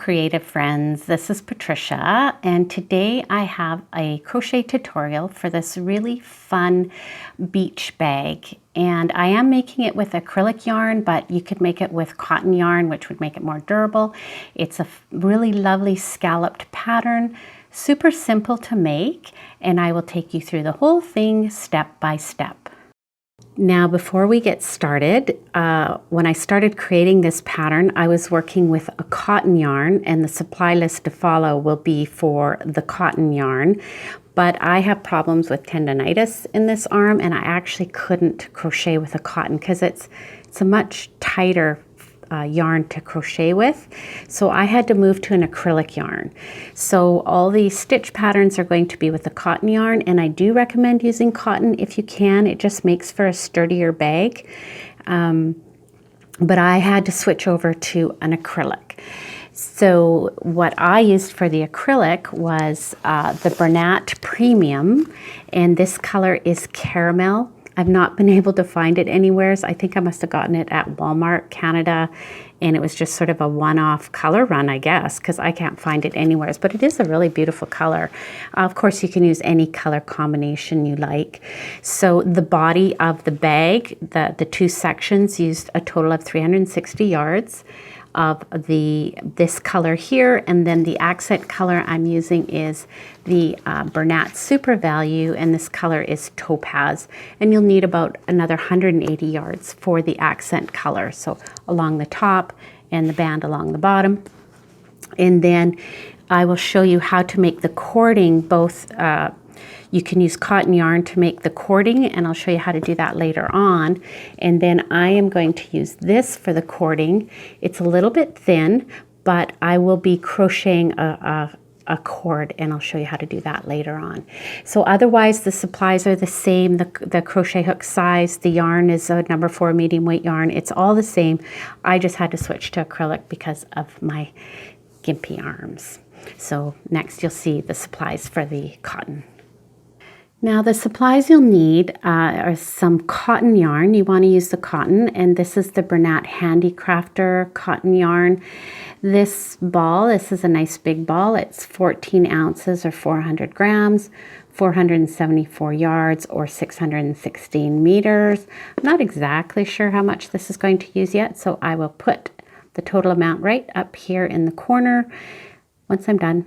creative friends, this is Patricia, and today I have a crochet tutorial for this really fun beach bag. And I am making it with acrylic yarn, but you could make it with cotton yarn, which would make it more durable. It's a really lovely scalloped pattern, super simple to make, and I will take you through the whole thing step by step. Now, before we get started, when I started creating this pattern, I was working with a cotton yarn, and the supply list to follow will be for the cotton yarn. But I have problems with tendonitis in this arm, and I actually couldn't crochet with a cotton because it's a much tighter yarn to crochet with. So I had to move to an acrylic yarn. So all these stitch patterns are going to be with the cotton yarn, and I do recommend using cotton if you can. It just makes for a sturdier bag. But I had to switch over to an acrylic. So what I used for the acrylic was the Bernat Premium, and this color is Caramel. I've not been able to find it anywhere. I think I must have gotten it at Walmart, Canada, and it was just sort of a one-off color run, I guess, because I can't find it anywhere. But it is a really beautiful color. Of course, you can use any color combination you like. So the body of the bag, the two sections, used a total of 360 yards of this color here, and then the accent color I'm using is the Bernat Super Value, and this color is Topaz, and you'll need about another 180 yards for the accent color, so along the top and the band along the bottom. And then I will show you how to make the cording. Both you can use cotton yarn to make the cording, and I'll show you how to do that later on. And then I am going to use this for the cording. It's a little bit thin, but I will be crocheting a cord, and I'll show you how to do that later on. So otherwise, the supplies are the same. The crochet hook size, the yarn is a number 4 medium weight yarn. It's all the same. I just had to switch to acrylic because of my gimpy arms. So next you'll see the supplies for the cotton. Now the supplies you'll need are some cotton yarn. You want to use the cotton, and this is the Bernat Handicrafter cotton yarn. This is a nice big ball. It's 14 ounces or 400 grams, 474 yards or 616 meters. I'm not exactly sure how much this is going to use yet, so I will put the total amount right up here in the corner once I'm done.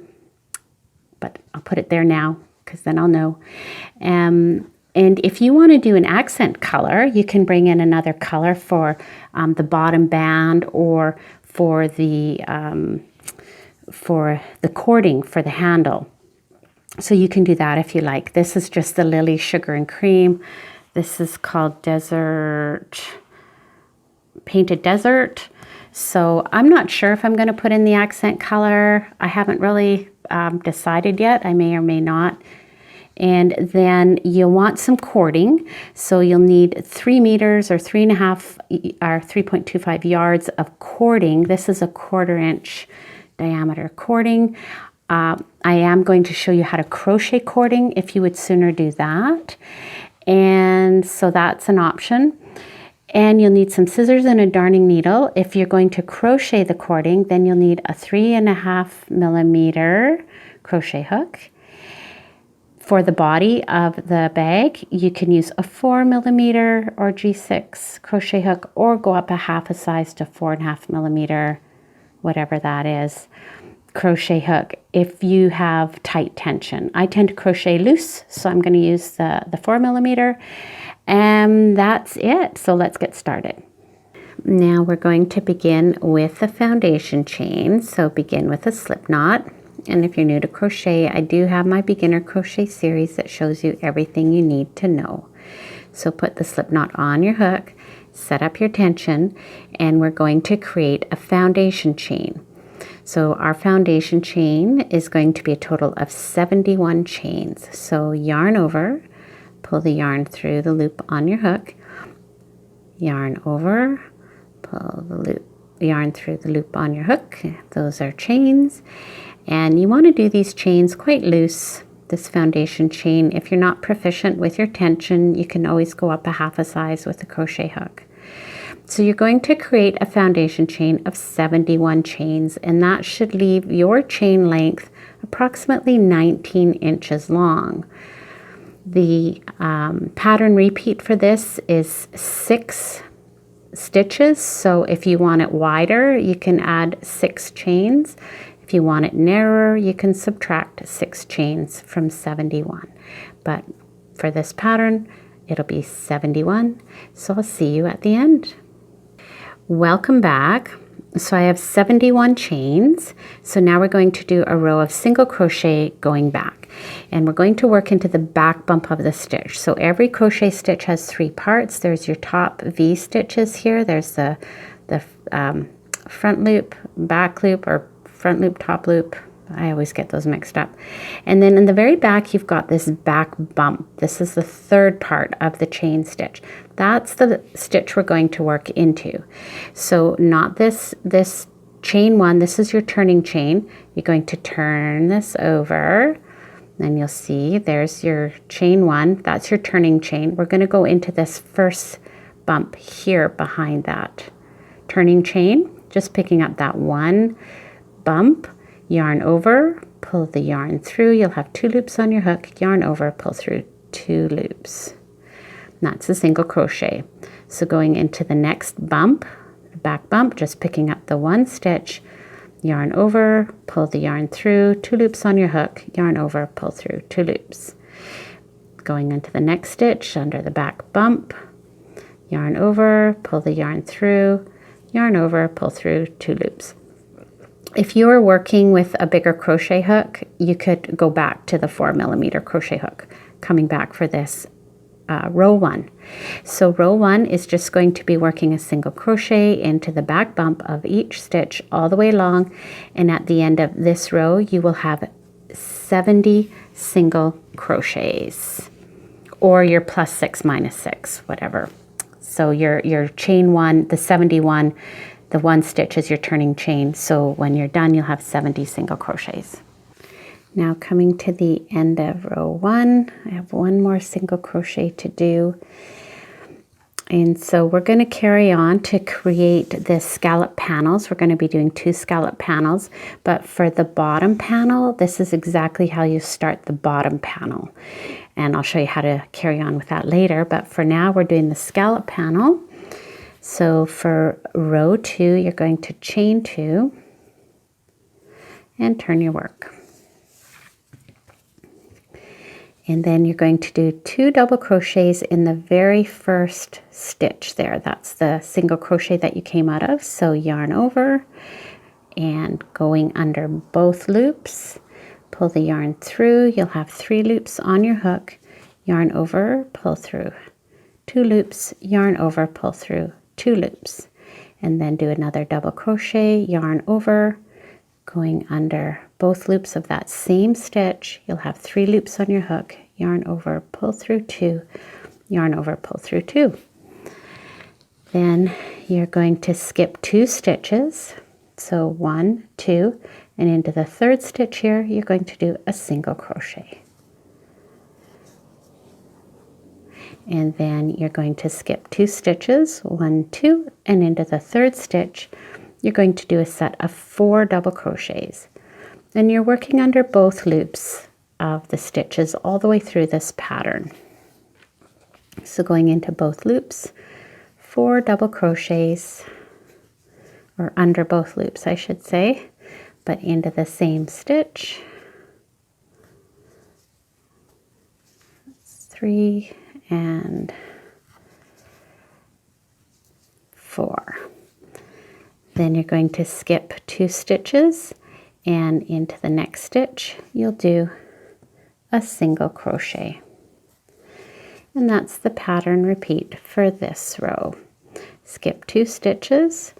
But I'll put it there now, because then I'll know. And if you want to do an accent color, you can bring in another color for the bottom band or for the cording for the handle. So you can do that if you like. This is just the Lily Sugar and Cream. This is called Painted Desert. So I'm not sure if I'm going to put in the accent color. I haven't really decided yet. I may or may not. And then you'll want some cording. So you'll need 3 meters or 3.25 yards of cording. This is a 1/4 inch diameter cording. I am going to show you how to crochet cording if you would sooner do that. And so that's an option. And you'll need some scissors and a darning needle. If you're going to crochet the cording, then you'll need a 3.5 millimeter crochet hook. For the body of the bag, you can use a 4 millimeter or G6 crochet hook, or go up a half a size to 4.5 millimeter, whatever that is, crochet hook if you have tight tension. I tend to crochet loose, so I'm going to use the 4 millimeter. And that's it. So let's get started. Now we're going to begin with the foundation chain. So begin with a slip knot. And if you're new to crochet, I do have my beginner crochet series that shows you everything you need to know. So put the slip knot on your hook, set up your tension, and we're going to create a foundation chain. So our foundation chain is going to be a total of 71 chains. So yarn over, pull the yarn through the loop on your hook, yarn over, pull the yarn through the loop on your hook. Those are chains. And you want to do these chains quite loose, this foundation chain. If you're not proficient with your tension, you can always go up a half a size with the crochet hook. So you're going to create a foundation chain of 71 chains, and that should leave your chain length approximately 19 inches long. The pattern repeat for this is 6 stitches, so if you want it wider, you can add 6 chains. If you want it narrower, you can subtract 6 chains from 71. But for this pattern, it'll be 71, so I'll see you at the end. Welcome back. So I have 71 chains. So now we're going to do a row of single crochet going back, and we're going to work into the back bump of the stitch. So every crochet stitch has 3 parts. There's your top V stitches here. There's the front loop, back loop, or front loop, top loop. I always get those mixed up. And then in the very back, you've got this back bump. This is the 3rd part of the chain stitch. That's the stitch we're going to work into. So not this chain 1, this is your turning chain. You're going to turn this over, and you'll see there's your chain 1. That's your turning chain. We're going to go into this first bump here behind that turning chain, just picking up that 1 bump. Yarn over, pull the yarn through. You'll have 2 loops on your hook, yarn over, pull through 2 loops. And that's a single crochet. So going into the next bump, the back bump, just picking up the 1 stitch, yarn over, pull the yarn through, 2 loops on your hook, yarn over, pull through 2 loops. Going into the next stitch under the back bump, yarn over, pull the yarn through, yarn over, pull through 2 loops. If you are working with a bigger crochet hook, you could go back to the 4mm crochet hook, coming back for this row 1. So row 1 is just going to be working a single crochet into the back bump of each stitch all the way along, and at the end of this row you will have 70 single crochets, or your +6 -6, whatever. So your chain 1, the 71, the 1 stitch is your turning chain, so when you're done, you'll have 70 single crochets. Now coming to the end of row 1, I have 1 more single crochet to do. And so we're going to carry on to create the scallop panels. We're going to be doing 2 scallop panels, but for the bottom panel, this is exactly how you start the bottom panel. And I'll show you how to carry on with that later, but for now, we're doing the scallop panel. So for row 2, you're going to chain 2 and turn your work. And then you're going to do 2 double crochets in the very first stitch there. That's the single crochet that you came out of. So yarn over and going under both loops, pull the yarn through. You'll have 3 loops on your hook, yarn over, pull through 2 loops, yarn over, pull through 2 loops, and then do another double crochet, yarn over, going under both loops of that same stitch. You'll have 3 loops on your hook, yarn over, pull through 2, yarn over, pull through 2. Then you're going to skip 2 stitches, so 1, 2, and into the 3rd stitch here, you're going to do a single crochet. And then you're going to skip 2 stitches, 1, 2, and into the 3rd stitch, you're going to do a set of 4 double crochets. And you're working under both loops of the stitches all the way through this pattern. So going into both loops, 4 double crochets, or under both loops, I should say, but into the same stitch. 3 and 4. Then you're going to skip 2 stitches, and into the next stitch you'll do a single crochet. And that's the pattern repeat for this row. Skip 2 stitches,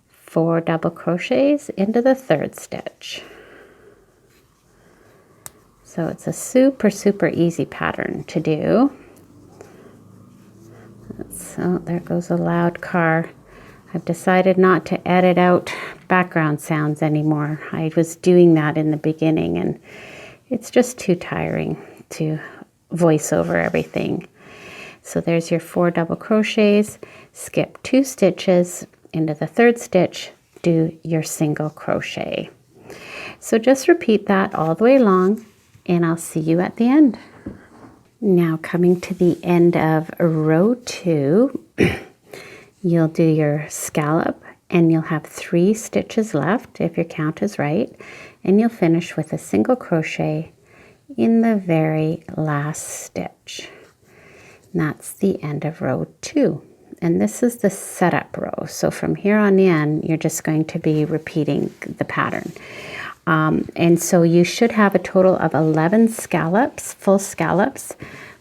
4 double crochets into the 3rd stitch. So it's a super easy pattern to do. So there goes a loud car. I've decided not to edit out background sounds anymore. I was doing that in the beginning, and it's just too tiring to voice over everything. So there's your 4 double crochets, skip 2 stitches into the 3rd stitch, do your single crochet. So just repeat that all the way along, and I'll see you at the end. Now coming to the end of row 2, you'll do your scallop and you'll have 3 stitches left if your count is right, and you'll finish with a single crochet in the very last stitch. And that's the end of row 2. And this is the setup row. So from here on in, you're just going to be repeating the pattern. And so you should have a total of 11 scallops, full scallops,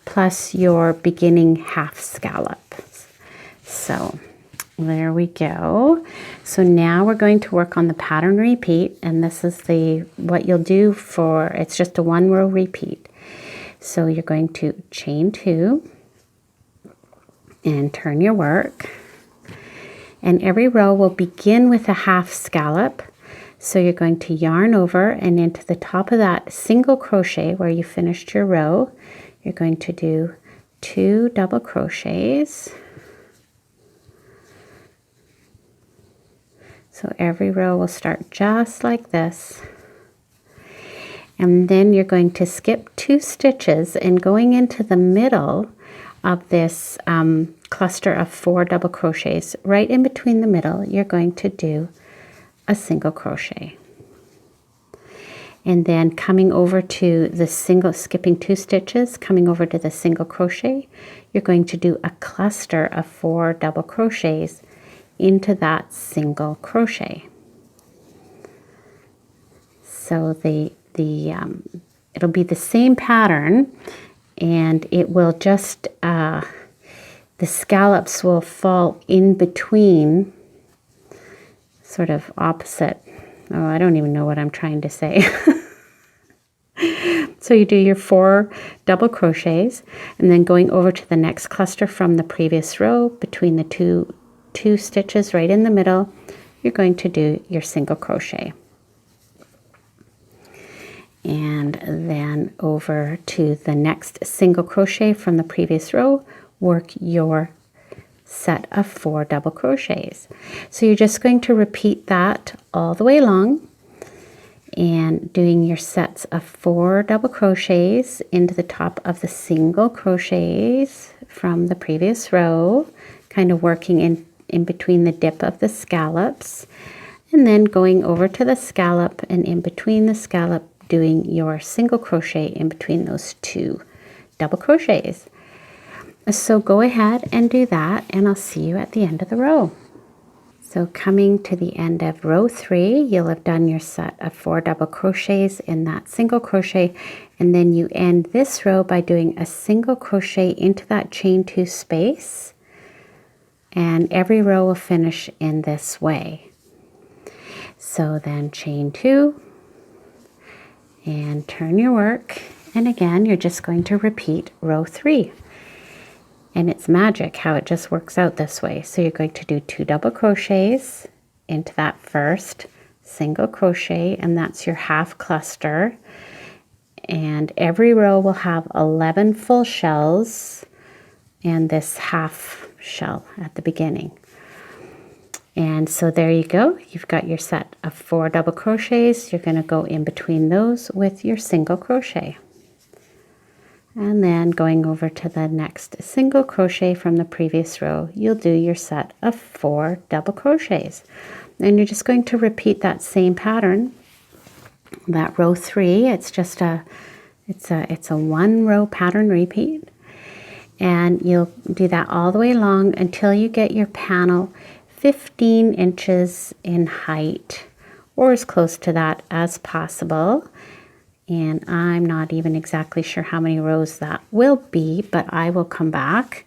plus your beginning half scallops. So there we go. So now we're going to work on the pattern repeat, and this is what you'll do for, it's just a 1 row repeat. So you're going to chain 2 and turn your work, and every row will begin with a half scallop. So you're going to yarn over, and into the top of that single crochet where you finished your row, you're going to do 2 double crochets. So every row will start just like this. And then you're going to skip 2 stitches, and going into the middle of this cluster of 4 double crochets, right in between the middle, you're going to do a single crochet. And then coming over to the single, skipping 2 stitches, coming over to the single crochet, you're going to do a cluster of 4 double crochets into that single crochet. So it'll be the same pattern, and it will just the scallops will fall in between, sort of opposite. Oh, I don't even know what I'm trying to say. So you do your 4 double crochets, and then going over to the next cluster from the previous row, between the two stitches right in the middle, you're going to do your single crochet. And then over to the next single crochet from the previous row, work your set of 4 double crochets. So you're just going to repeat that all the way along, and doing your sets of 4 double crochets into the top of the single crochets from the previous row, kind of working in between the dip of the scallops, and then going over to the scallop, and in between the scallop doing your single crochet in between those 2 double crochets. So go ahead and do that, and I'll see you at the end of the row. So coming to the end of row 3, you'll have done your set of 4 double crochets in that single crochet, and then you end this row by doing a single crochet into that chain 2 space, and every row will finish in this way. So then chain 2 and turn your work, and again you're just going to repeat row 3. And it's magic how it just works out this way. So you're going to do 2 double crochets into that first single crochet, and that's your half cluster. And every row will have 11 full shells and this half shell at the beginning. And so there you go. You've got your set of 4 double crochets. You're going to go in between those with your single crochet. And then going over to the next single crochet from the previous row, you'll do your set of 4 double crochets. And you're just going to repeat that same pattern. That row 3, it's just it's a 1 row pattern repeat. And you'll do that all the way along until you get your panel 15 inches in height, or as close to that as possible. And I'm not even exactly sure how many rows that will be, but I will come back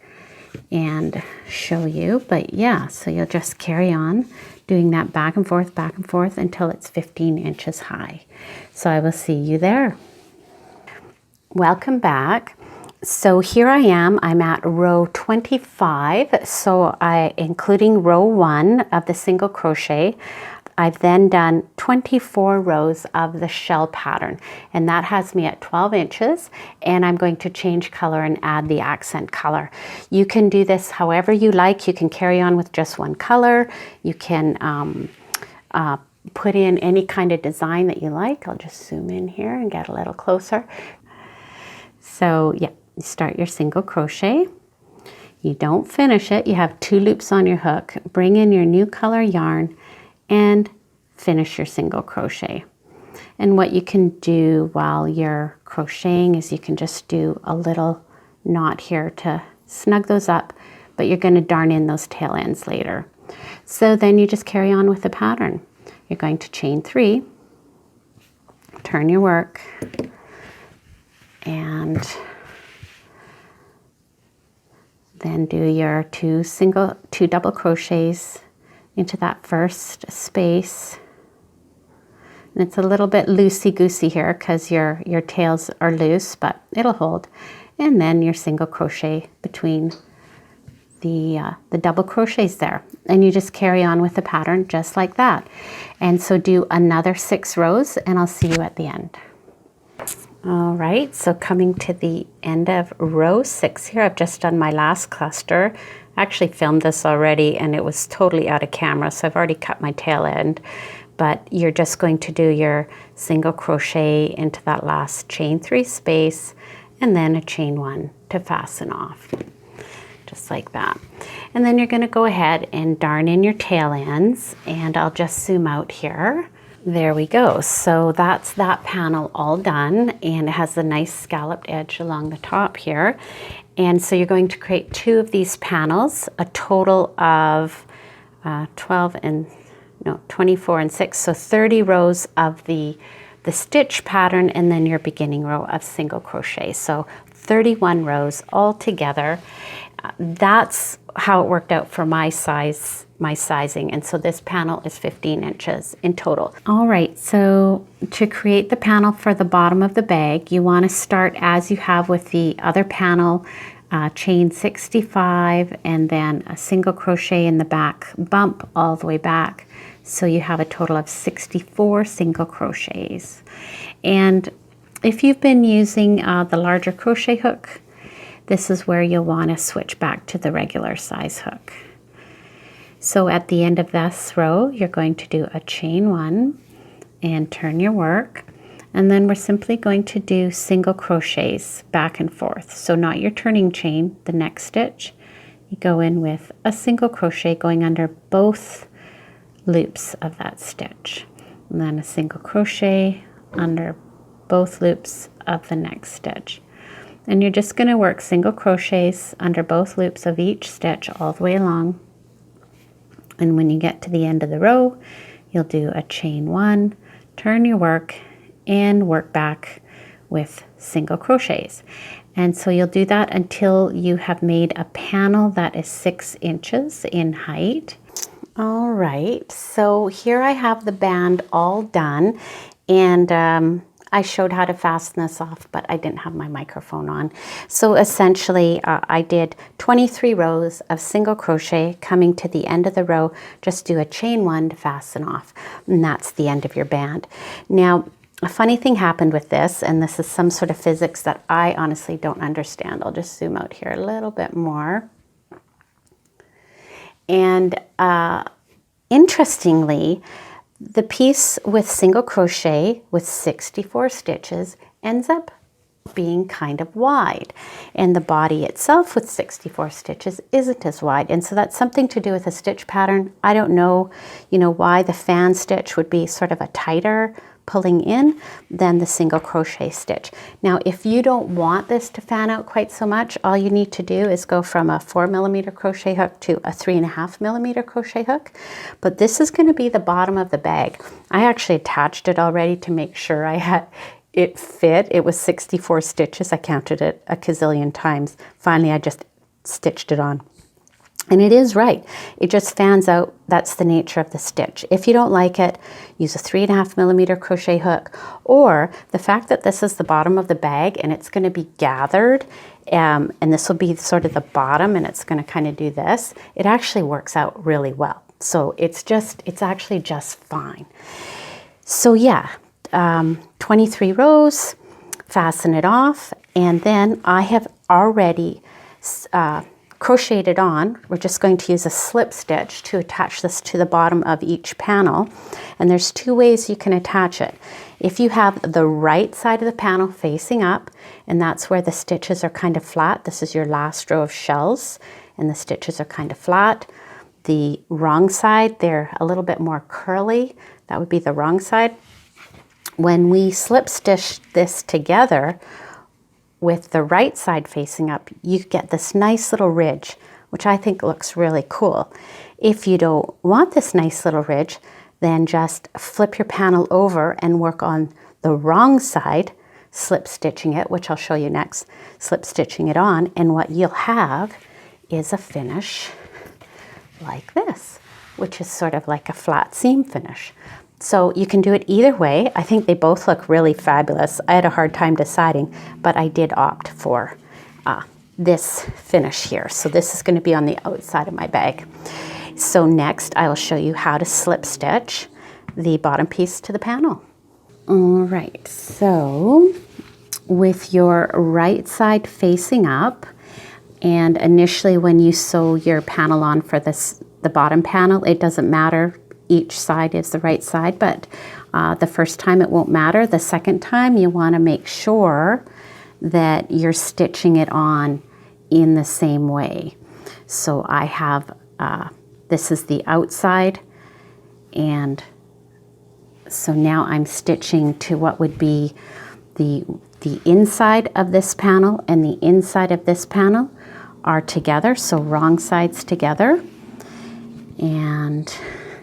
and show you. But yeah, so you'll just carry on doing that back and forth until it's 15 inches high. So I will see you there. Welcome back. So here I am, I'm at row 25. So including row 1 of the single crochet, I've then done 24 rows of the shell pattern, and that has me at 12 inches, and I'm going to change color and add the accent color. You can do this however you like. You can carry on with just one color. You can put in any kind of design that you like. I'll just zoom in here and get a little closer. So yeah, you start your single crochet. You don't finish it. You have 2 loops on your hook. Bring in your new color yarn and finish your single crochet. And what you can do while you're crocheting is you can just do a little knot here to snug those up, but you're going to darn in those tail ends later. So then you just carry on with the pattern. You're going to chain 3, turn your work, and then do your 2 double crochets into that first space. And it's a little bit loosey-goosey here because your tails are loose, but it'll hold. And then your single crochet between the double crochets there. And you just carry on with the pattern just like that. And so do another 6 rows, and I'll see you at the end. All right, so coming to the end of row 6 here, I've just done my last cluster. I actually filmed this already and it was totally out of camera, so I've already cut my tail end. But you're just going to do your single crochet into that last chain 3 space and then a chain 1 to fasten off, just like that. And then you're going to go ahead and darn in your tail ends, and I'll just zoom out here. There we go. So that's that panel all done, and it has a nice scalloped edge along the top here. And so you're going to create 2 of these panels, a total of 24 and 6, so 30 rows of the stitch pattern, and then your beginning row of single crochet. So 31 rows all together. That's how it worked out for my sizing, and so this panel is 15 inches in total. All right, so to create the panel for the bottom of the bag, you want to start as you have with the other panel, chain 65 and then a single crochet in the back, bump all the way back. So you have a total of 64 single crochets. And if you've been using the larger crochet hook, this is where you'll want to switch back to the regular size hook. So at the end of this row, you're going to do a chain 1 and turn your work. And then we're simply going to do single crochets back and forth. So not your turning chain, the next stitch. You go in with a single crochet going under both loops of that stitch. And then a single crochet under both loops of the next stitch. And you're just going to work single crochets under both loops of each stitch all the way along. And when you get to the end of the row, you'll do a chain 1, turn your work, and work back with single crochets. And so you'll do that until you have made a panel that is 6 inches in height. All right, so here I have the band all done, and I showed how to fasten this off, but I didn't have my microphone on. So essentially, I did 23 rows of single crochet. Coming to the end of the row, just do a chain 1 to fasten off, and that's the end of your band. Now, a funny thing happened with this, and this is some sort of physics that I honestly don't understand. I'll just zoom out here a little bit more. And interestingly, the piece with single crochet with 64 stitches ends up being kind of wide, and the body itself with 64 stitches isn't as wide, and so that's something to do with a stitch pattern. I don't know, why the fan stitch would be sort of a tighter pulling in than the single crochet stitch. Now, if you don't want this to fan out quite so much, all you need to do is go from a 4mm crochet hook to a 3.5mm crochet hook. But this is going to be the bottom of the bag. I actually attached it already to make sure it fit. It was 64 stitches. I counted it a gazillion times. Finally, I just stitched it on. And it is right. It just fans out. That's the nature of the stitch. If you don't like it, use a 3.5mm crochet hook, or the fact that this is the bottom of the bag and it's going to be gathered, and this will be sort of the bottom, and it's going to kind of do this. It actually works out really well. So it's actually just fine. So yeah, 23 rows, fasten it off, and then I have already crocheted on. We're just going to use a slip stitch to attach this to the bottom of each panel. And there's two ways you can attach it. If you have the right side of the panel facing up, and that's where the stitches are kind of flat, this is your last row of shells, and the stitches are kind of flat. The wrong side, they're a little bit more curly. That would be the wrong side. When we slip stitch this together with the right side facing up, you get this nice little ridge, which I think looks really cool. If you don't want this nice little ridge, then just flip your panel over and work on the wrong side, slip stitching it, which I'll show you next, slip stitching it on, and what you'll have is a finish like this, which is sort of like a flat seam finish. So you can do it either way. I think they both look really fabulous. I had a hard time deciding, but I did opt for this finish here. So this is going to be on the outside of my bag. So next I will show you how to slip stitch the bottom piece to the panel. All right, so with your right side facing up, and initially when you sew your panel on for the bottom panel, it doesn't matter. Each side is the right side, but the first time it won't matter. The second time you want to make sure that you're stitching it on in the same way. So I have, this is the outside, and so now I'm stitching to what would be the inside of this panel, and the inside of this panel are together, so wrong sides together. And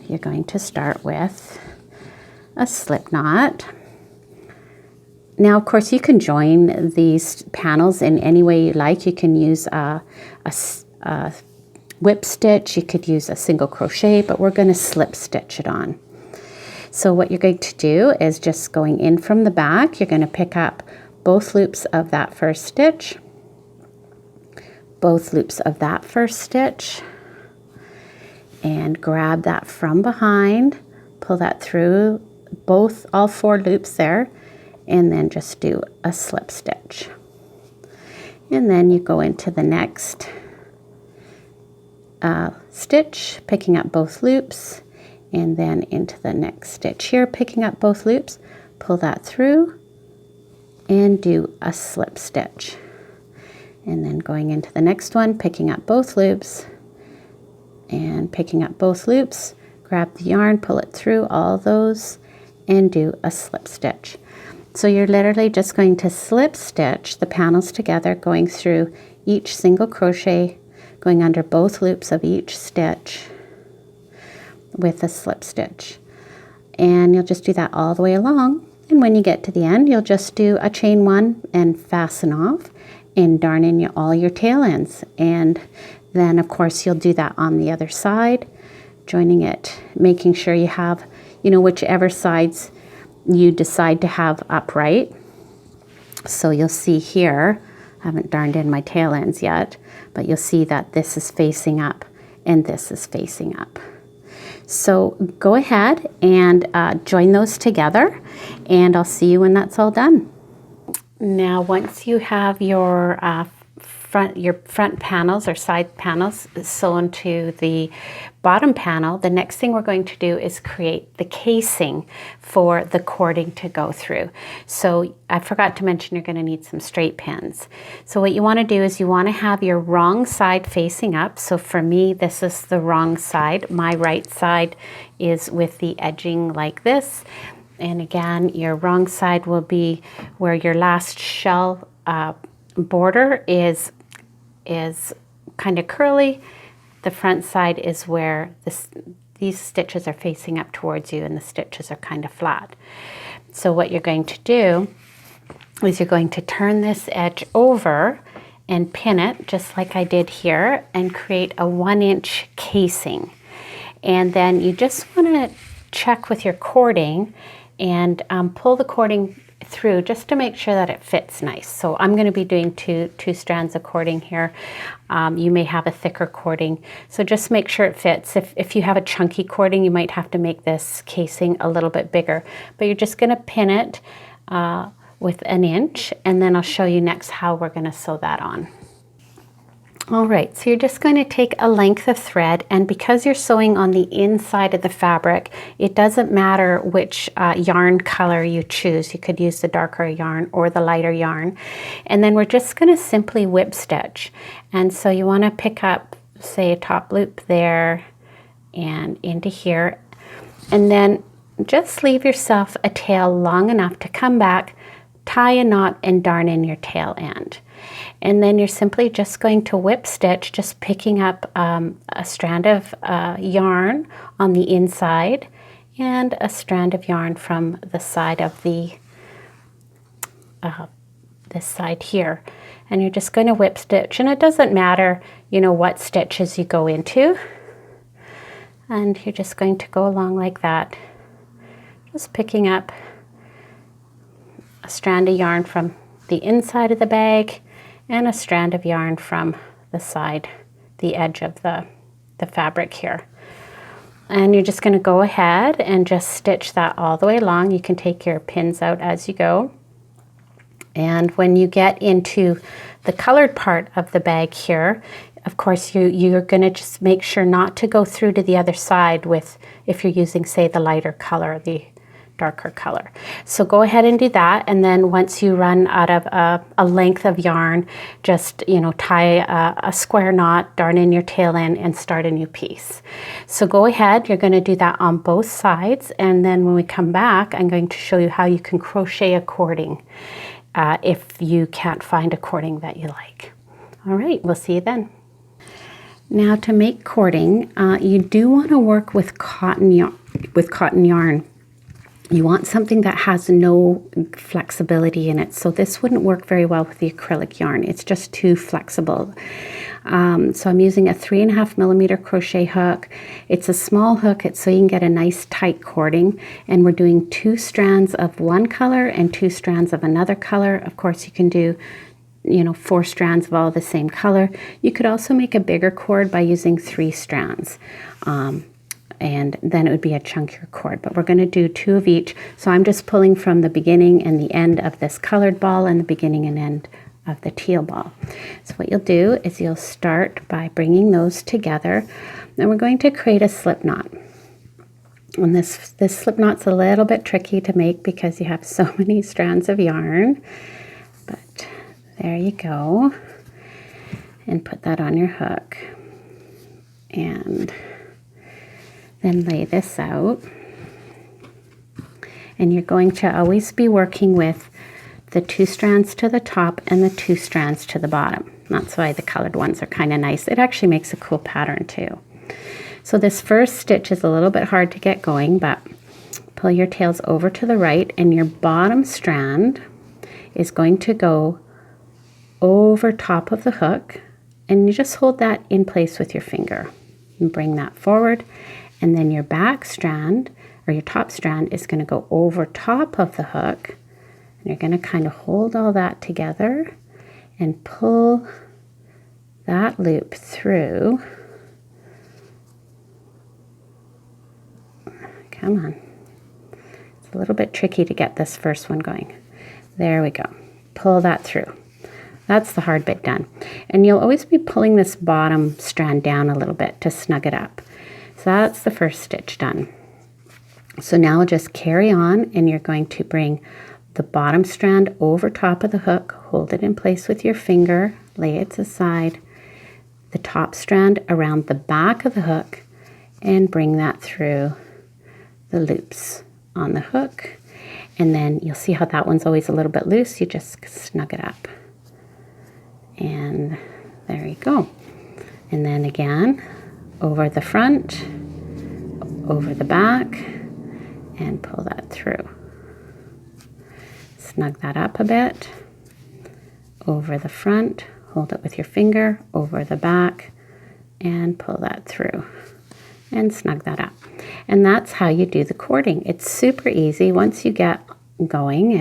you're going to start with a slip knot. Now, of course, you can join these panels in any way you like. You can use a whip stitch, you could use a single crochet, but we're going to slip stitch it on. So what you're going to do is just going in from the back, you're going to pick up both loops of that first stitch, both loops of that first stitch, and grab that from behind, pull that through all 4 loops there, and then just do a slip stitch. And then you go into the next stitch, picking up both loops, and then into the next stitch here, picking up both loops, pull that through, and do a slip stitch. And then going into the next one, picking up both loops, and picking up both loops, grab the yarn, pull it through all those, and do a slip stitch. So you're literally just going to slip stitch the panels together, going through each single crochet, going under both loops of each stitch with a slip stitch. And you'll just do that all the way along. And when you get to the end, you'll just do a chain 1 and fasten off and darn in all your tail ends. And then, of course, you'll do that on the other side, joining it, making sure you have, whichever sides you decide to have upright. So you'll see here, I haven't darned in my tail ends yet, but you'll see that this is facing up and this is facing up. So go ahead and join those together, and I'll see you when that's all done. Now, once you have your front panels or side panels sewn to the bottom panel, the next thing we're going to do is create the casing for the cording to go through. So I forgot to mention you're going to need some straight pins. So what you want to do is you want to have your wrong side facing up. So for me, this is the wrong side. My right side is with the edging like this. And again, your wrong side will be where your last shell border is kind of curly. The front side is where these stitches are facing up towards you and the stitches are kind of flat. So what you're going to do is you're going to turn this edge over and pin it just like I did here and create a 1-inch casing. And then you just want to check with your cording and pull the cording through just to make sure that it fits nice. So I'm going to be doing two strands of cording here. You may have a thicker cording, so just make sure it fits. If you have a chunky cording, you might have to make this casing a little bit bigger, but you're just going to pin it with 1 inch, and then I'll show you next how we're going to sew that on. All right, so you're just going to take a length of thread, and because you're sewing on the inside of the fabric, it doesn't matter which yarn color you choose. You could use the darker yarn or the lighter yarn. And then we're just going to simply whip stitch. And so you want to pick up, say, a top loop there and into here, and then just leave yourself a tail long enough to come back, tie a knot, and darn in your tail end. And then you're simply just going to whip stitch, just picking up a strand of yarn on the inside and a strand of yarn from the side of the this side here. And you're just going to whip stitch, and it doesn't matter, you know, what stitches you go into. And you're just going to go along like that, just picking up a strand of yarn from the inside of the bag and a strand of yarn from the side, the edge of the fabric here. And you're just going to go ahead and just stitch that all the way along. You can take your pins out as you go. And when you get into the colored part of the bag here, of course, you're going to just make sure not to go through to the other side with, if you're using, say, the lighter color, the darker color. So go ahead and do that, and then once you run out of a length of yarn, just, you know, tie a square knot, darn in your tail end, and start a new piece. So go ahead, you're going to do that on both sides, and then when we come back, I'm going to show you how you can crochet a cording if you can't find a cording that you like. All right, we'll see you then. Now, to make cording, you do want to work with cotton yarn. You want something that has no flexibility in it. So this wouldn't work very well with the acrylic yarn. It's just too flexible. So I'm using a 3.5 millimeter crochet hook. It's a small hook, so you can get a nice tight cording. And we're doing 2 strands of one color and 2 strands of another color. Of course, you can do, you know, 4 strands of all the same color. You could also make a bigger cord by using 3 strands. And then it would be a chunkier cord, but we're going to do 2 of each. So I'm just pulling from the beginning and the end of this colored ball and the beginning and end of the teal ball. So what you'll do is you'll start by bringing those together, and we're going to create a slip knot. And this slip knot's a little bit tricky to make because you have so many strands of yarn, but there you go. And put that on your hook. And then lay this out, and you're going to always be working with the 2 strands to the top and the 2 strands to the bottom. That's why the colored ones are kind of nice. It actually makes a cool pattern too. So this first stitch is a little bit hard to get going, but pull your tails over to the right, and your bottom strand is going to go over top of the hook, and you just hold that in place with your finger and bring that forward. And then your back strand, or your top strand, is going to go over top of the hook. And you're going to kind of hold all that together and pull that loop through. Come on. It's a little bit tricky to get this first one going. There we go. Pull that through. That's the hard bit done. And you'll always be pulling this bottom strand down a little bit to snug it up. So that's the first stitch done. So now we'll just carry on, and you're going to bring the bottom strand over top of the hook, hold it in place with your finger, lay it aside, the top strand around the back of the hook, and bring that through the loops on the hook. And then you'll see how that one's always a little bit loose. You just snug it up. And there you go. And then again, over the front, over the back, and pull that through. Snug that up a bit. Over the front, hold it with your finger, over the back, and pull that through. And snug that up. And that's how you do the cording. It's super easy. Once you get going,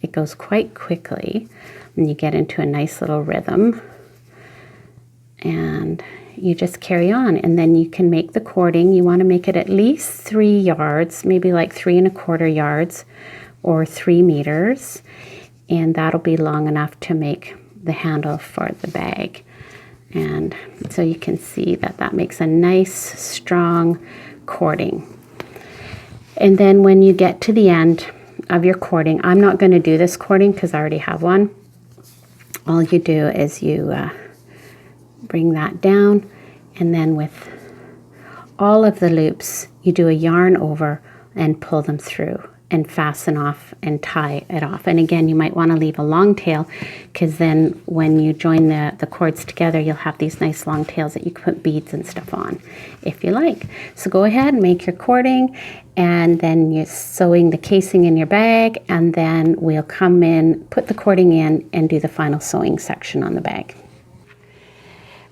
it goes quite quickly and you get into a nice little rhythm, and you just carry on. And then you can make the cording. You want to make it at least 3 yards, maybe like 3¼ yards or 3 meters, and that'll be long enough to make the handle for the bag. And so you can see that that makes a nice strong cording. And then when you get to the end of your cording, I'm not going to do this cording because I already have one. All you do is you bring that down, and then with all of the loops you do a yarn over and pull them through and fasten off and tie it off. And again, you might want to leave a long tail, because then when you join the cords together, you'll have these nice long tails that you can put beads and stuff on if you like. So go ahead and make your cording, and then you're sewing the casing in your bag, and then we'll come in, put the cording in, and do the final sewing section on the bag.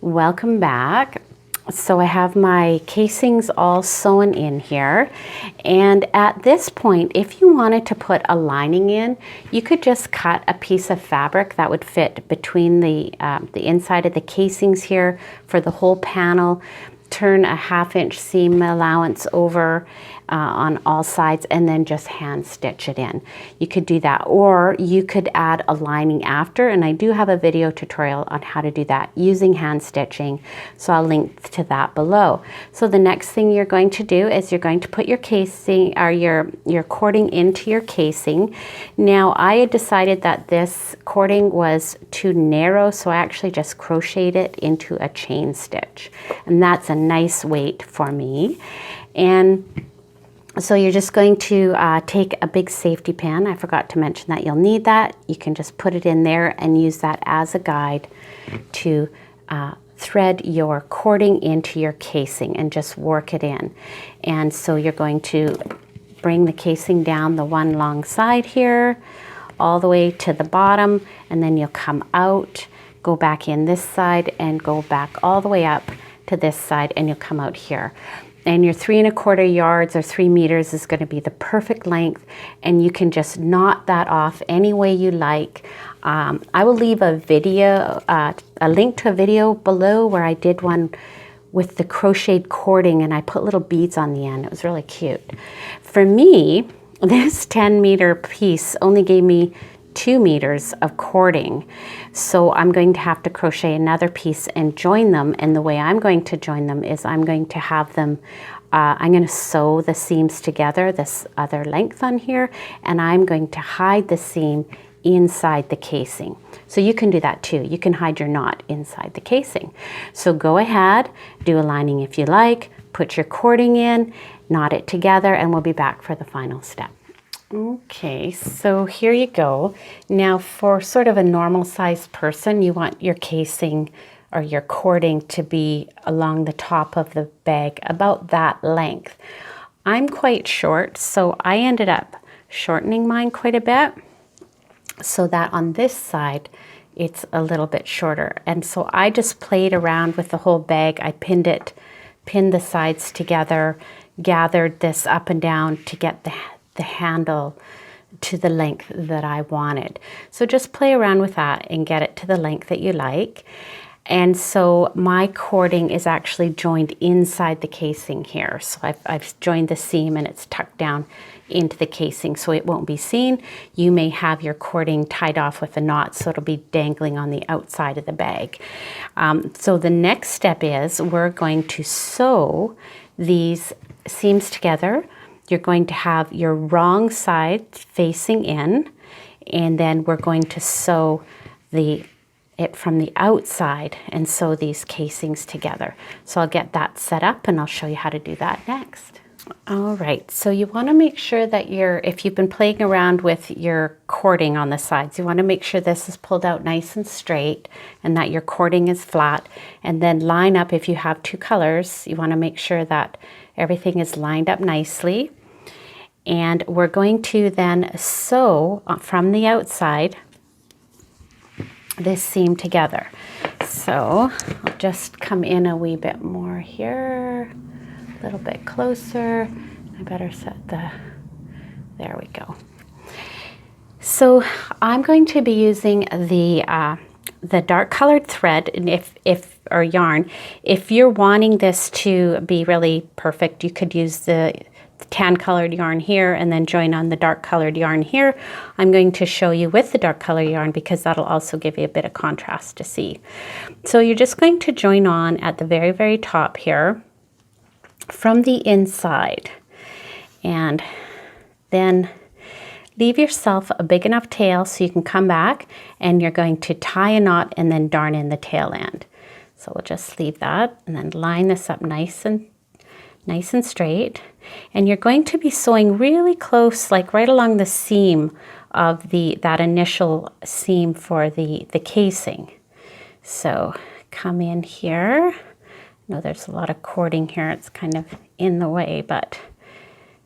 Welcome back. So I have my casings all sewn in here, and at this point, if you wanted to put a lining in, you could just cut a piece of fabric that would fit between the inside of the casings here for the whole panel, turn a 1/2 inch seam allowance over on all sides, and then just hand stitch it in. You could do that, or you could add a lining after, and I do have a video tutorial on how to do that using hand stitching, so I'll link to that below. So the next thing you're going to do is you're going to put your casing, or your cording into your casing. Now I had decided that this cording was too narrow, so I actually just crocheted it into a chain stitch, and that's a nice weight for me. And so you're just going to take a big safety pin. I forgot to mention that you'll need that. You can just put it in there and use that as a guide to thread your cording into your casing and just work it in. And so you're going to bring the casing down the one long side here, all the way to the bottom, and then you'll come out, go back in this side, and go back all the way up to this side, and you'll come out here. And your 3¼ yards or 3 meters is going to be the perfect length, and you can just knot that off any way you like. I will leave a video, a link to a video below where I did one with the crocheted cording, and I put little beads on the end. It was really cute. For me, this 10-meter piece only gave me 2 meters of cording, so I'm going to have to crochet another piece and join them. And the way I'm going to join them is I'm going to have them I'm going to sew the seams together, this other length on here, and I'm going to hide the seam inside the casing. So you can do that too. You can hide your knot inside the casing. So go ahead, do a lining if you like, put your cording in, knot it together, and we'll be back for the final step. Okay, so here you go. Now for sort of a normal sized person, you want your casing or your cording to be along the top of the bag, about that length. I'm quite short, so I ended up shortening mine quite a bit so that on this side it's a little bit shorter. And so I just played around with the whole bag. I pinned the sides together, gathered this up and down to get the handle to the length that I wanted. So just play around with that and get it to the length that you like. And so my cording is actually joined inside the casing here. So I've joined the seam and it's tucked down into the casing so it won't be seen. You may have your cording tied off with a knot, so it'll be dangling on the outside of the bag. So the next step is we're going to sew these seams together. You're going to have your wrong side facing in, and then we're going to sew it from the outside and sew these casings together. So I'll get that set up and I'll show you how to do that next. All right, so you want to make sure that if you've been playing around with your cording on the sides, you want to make sure this is pulled out nice and straight and that your cording is flat, and then line up. If you have 2 colors, you want to make sure that everything is lined up nicely. And we're going to then sew from the outside this seam together. So I'll just come in a wee bit more here, a little bit closer. I better set there we go. So I'm going to be using the dark colored thread, and or yarn. If you're wanting this to be really perfect, you could use the tan colored yarn here and then join on the dark colored yarn here. I'm going to show you with the dark color yarn because that'll also give you a bit of contrast to see. So you're just going to join on at the very, very top here from the inside, and then leave yourself a big enough tail so you can come back, and you're going to tie a knot and then darn in the tail end. So we'll just leave that and then line this up nice and straight. And you're going to be sewing really close, like right along the seam of that initial seam for the casing. So come in here. I know there's a lot of cording here, it's kind of in the way, but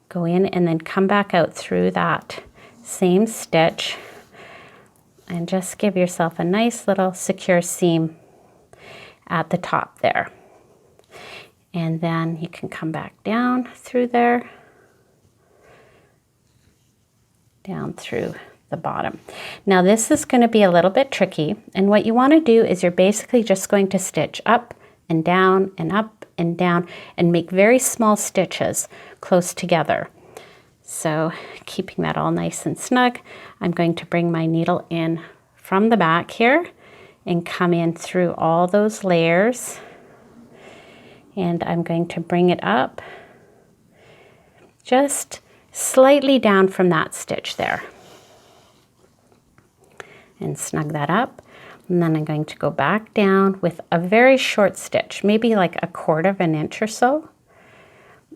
go in and then come back out through that same stitch and just give yourself a nice little secure seam at the top there. And then you can come back down through there, down through the bottom. Now this is going to be a little bit tricky, and what you want to do is you're basically just going to stitch up and down and up and down and make very small stitches close together. So keeping that all nice and snug, I'm going to bring my needle in from the back here and come in through all those layers. And I'm going to bring it up just slightly down from that stitch there. And snug that up. And then I'm going to go back down with a very short stitch, maybe like 1/4 inch or so.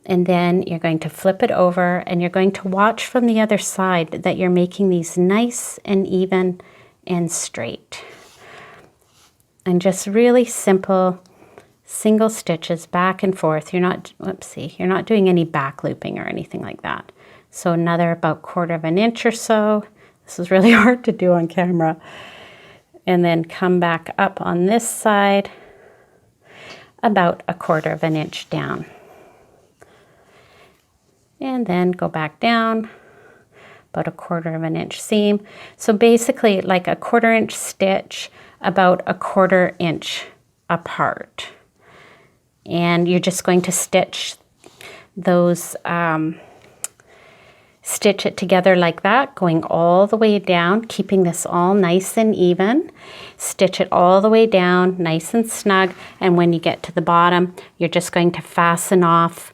And then you're going to flip it over, and you're going to watch from the other side that you're making these nice and even and straight. And just really simple single stitches back and forth. You're not, whoopsie, you're not doing any back looping or anything like that. So another about 1/4 inch or so. This is really hard to do on camera. And then come back up on this side about 1/4 inch down. And then go back down about 1/4 inch seam. So basically like a 1/4 inch stitch about 1/4 inch apart. And you're just going to stitch those, stitch it together like that, going all the way down, keeping this all nice and even. Stitch it all the way down, nice and snug. And when you get to the bottom, you're just going to fasten off,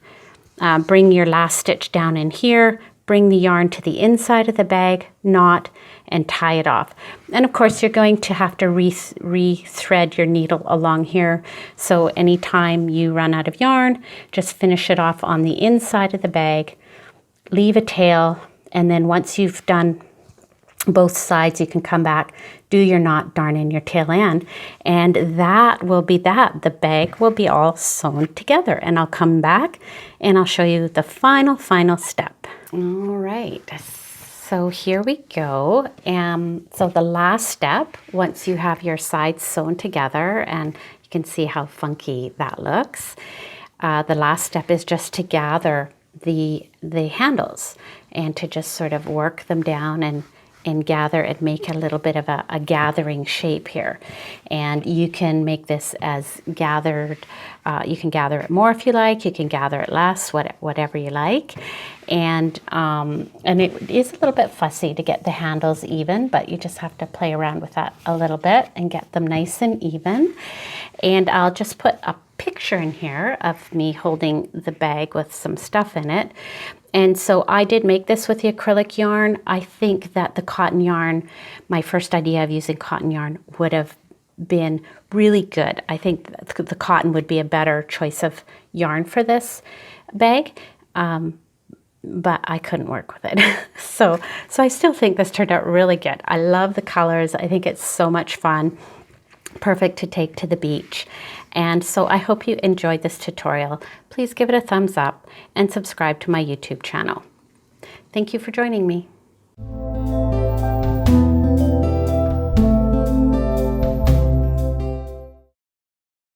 bring your last stitch down in here, bring the yarn to the inside of the bag, knot, and tie it off. And of course, you're going to have to re-thread your needle along here. So anytime you run out of yarn, just finish it off on the inside of the bag, leave a tail, and then once you've done both sides, you can come back, do your knot, darn in your tail end, and that will be that. The bag will be all sewn together, and I'll come back and I'll show you the final step. All right, so here we go. So the last step, once you have your sides sewn together, and you can see how funky that looks, the last step is just to gather the handles and to just sort of work them down and gather and make a little bit of a gathering shape here. And you can make this as gathered, you can gather it more if you like, you can gather it less, whatever you like. And it is a little bit fussy to get the handles even, but you just have to play around with that a little bit and get them nice and even. And I'll just put a picture in here of me holding the bag with some stuff in it. And so I did make this with the acrylic yarn. I think that the cotton yarn, my first idea of using cotton yarn would have been really good. I think the cotton would be a better choice of yarn for this bag, but I couldn't work with it. So I still think this turned out really good. I love the colors. I think it's so much fun. Perfect to take to the beach. And so I hope you enjoyed this tutorial. Please give it a thumbs up and subscribe to my YouTube channel. Thank you for joining me.